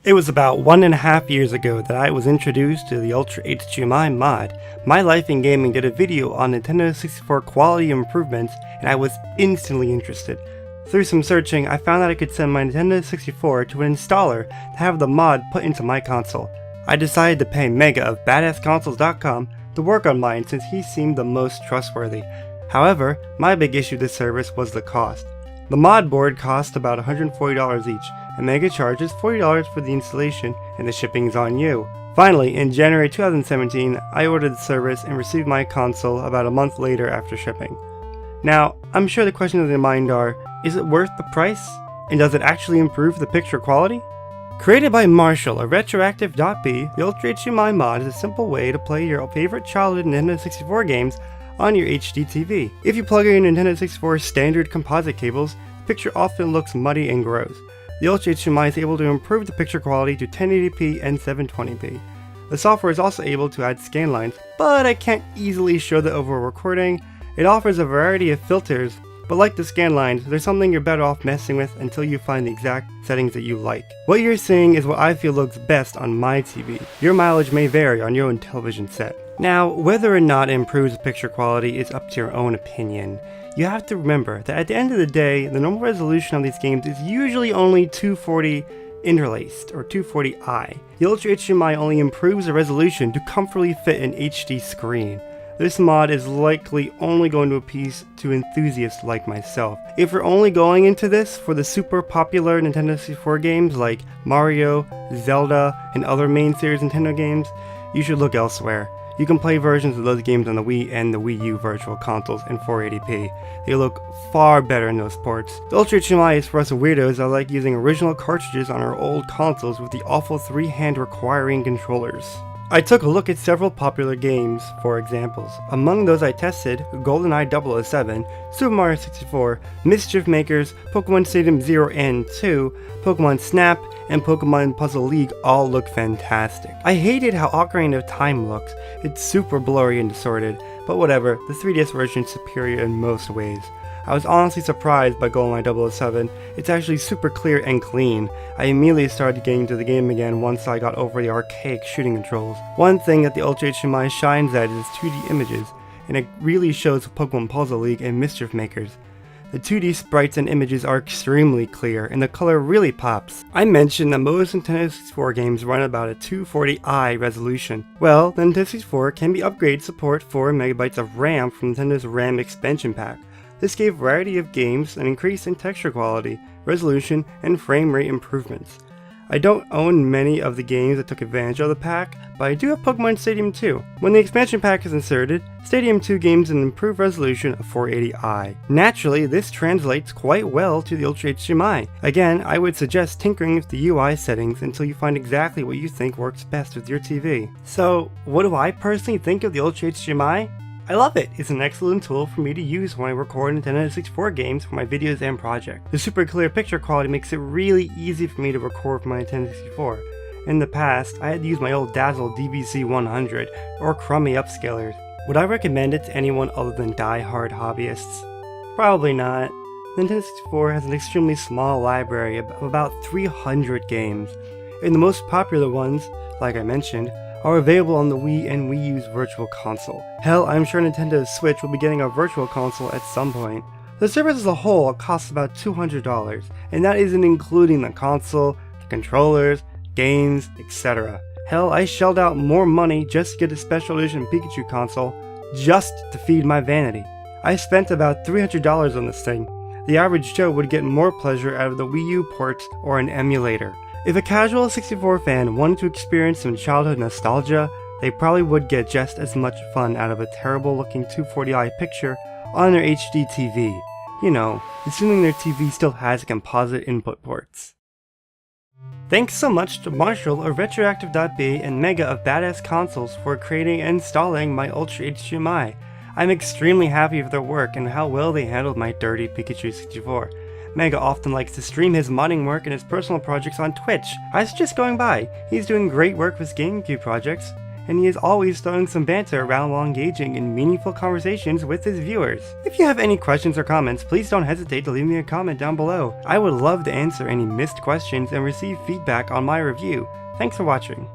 It was about 1.5 years ago that I was introduced to the Ultra HDMI mod. My Life in Gaming did a video on Nintendo 64 quality improvements, and I was instantly interested. Through some searching, I found that I could send my Nintendo 64 to an installer to have the mod put into my console. I decided to pay Mega of BadassConsoles.com to work on mine since he seemed the most trustworthy. However, my big issue with this service was the cost. The mod board cost about $140 each, and Mega charges $40 for the installation, and the shipping's on you. Finally, in January 2017, I ordered the service and received my console about a month later after shipping. Now, I'm sure the questions in your mind are, is it worth the price? And does it actually improve the picture quality? Created by Marshall, a retroactive .b, the Ultra HDMI mod is a simple way to play your favorite childhood Nintendo 64 games on your HD TV. If you plug in your Nintendo 64 standard composite cables, the picture often looks muddy and gross. The Ultra HDMI is able to improve the picture quality to 1080p and 720p. The software is also able to add scan lines, but I can't easily show that over a recording. It offers a variety of filters, but like the scan lines, there's something you're better off messing with until you find the exact settings that you like. What you're seeing is what I feel looks best on my TV. Your mileage may vary on your own television set. Now, whether or not it improves picture quality is up to your own opinion. You have to remember that at the end of the day, the normal resolution of these games is usually only 240 interlaced, or 240i. The Ultra HDMI only improves the resolution to comfortably fit an HD screen. This mod is likely only going to appeal to enthusiasts like myself. If you're only going into this for the super popular Nintendo 64 games like Mario, Zelda, and other main series Nintendo games, you should look elsewhere. You can play versions of those games on the Wii and the Wii U virtual consoles in 480p. They look far better in those ports. The Ultra HDMI is for us weirdos that like using original cartridges on our old consoles with the awful 3-hand requiring controllers. I took a look at several popular games for examples. Among those I tested, GoldenEye 007, Super Mario 64, Mischief Makers, Pokemon Stadium 0 and 2, Pokemon Snap, and Pokemon Puzzle League all look fantastic. I hated how Ocarina of Time looks. It's super blurry and distorted, but whatever, the 3DS version is superior in most ways. I was honestly surprised by GoldenEye 007. It's actually super clear and clean. I immediately started getting into the game again once I got over the archaic shooting controls. One thing that the Ultra HDMI shines at is 2D images, and it really shows Pokemon Puzzle League and Mischief Makers. The 2D sprites and images are extremely clear, and the color really pops. I mentioned that most Nintendo 64 games run about a 240i resolution. Well, the Nintendo 64 can be upgraded to support 4MB of RAM from Nintendo's RAM expansion pack. This gave a variety of games an increase in texture quality, resolution, and frame rate improvements. I don't own many of the games that took advantage of the pack, but I do have Pokemon Stadium 2. When the expansion pack is inserted, Stadium 2 gains an improved resolution of 480i. Naturally, this translates quite well to the Ultra HDMI. Again, I would suggest tinkering with the UI settings until you find exactly what you think works best with your TV. So, what do I personally think of the Ultra HDMI? I love it! It's an excellent tool for me to use when I record Nintendo 64 games for my videos and projects. The super clear picture quality makes it really easy for me to record for my Nintendo 64. In the past, I had to use my old Dazzle DVC-100 or crummy upscalers. Would I recommend it to anyone other than die-hard hobbyists? Probably not. Nintendo 64 has an extremely small library of about 300 games, and the most popular ones, like I mentioned, are available on the Wii and Wii U's Virtual Console. Hell, I'm sure Nintendo Switch will be getting a Virtual Console at some point. The service as a whole costs about $200, and that isn't including the console, the controllers, games, etc. Hell, I shelled out more money just to get a special edition Pikachu console, just to feed my vanity. I spent about $300 on this thing. The average Joe would get more pleasure out of the Wii U ports or an emulator. If a casual 64 fan wanted to experience some childhood nostalgia, they probably would get just as much fun out of a terrible looking 240i picture on their HD TV. You know, assuming their TV still has composite input ports. Thanks so much to Marshall of Retroactive.b and Mega of Badass Consoles for creating and installing my Ultra HDMI. I'm extremely happy with their work and how well they handled my dirty Pikachu 64. Mega often likes to stream his modding work and his personal projects on Twitch. I suggest going by. He's doing great work with GameCube projects. and he is always throwing some banter around while engaging in meaningful conversations with his viewers. If you have any questions or comments, please don't hesitate to leave me a comment down below. I would love to answer any missed questions and receive feedback on my review. Thanks for watching.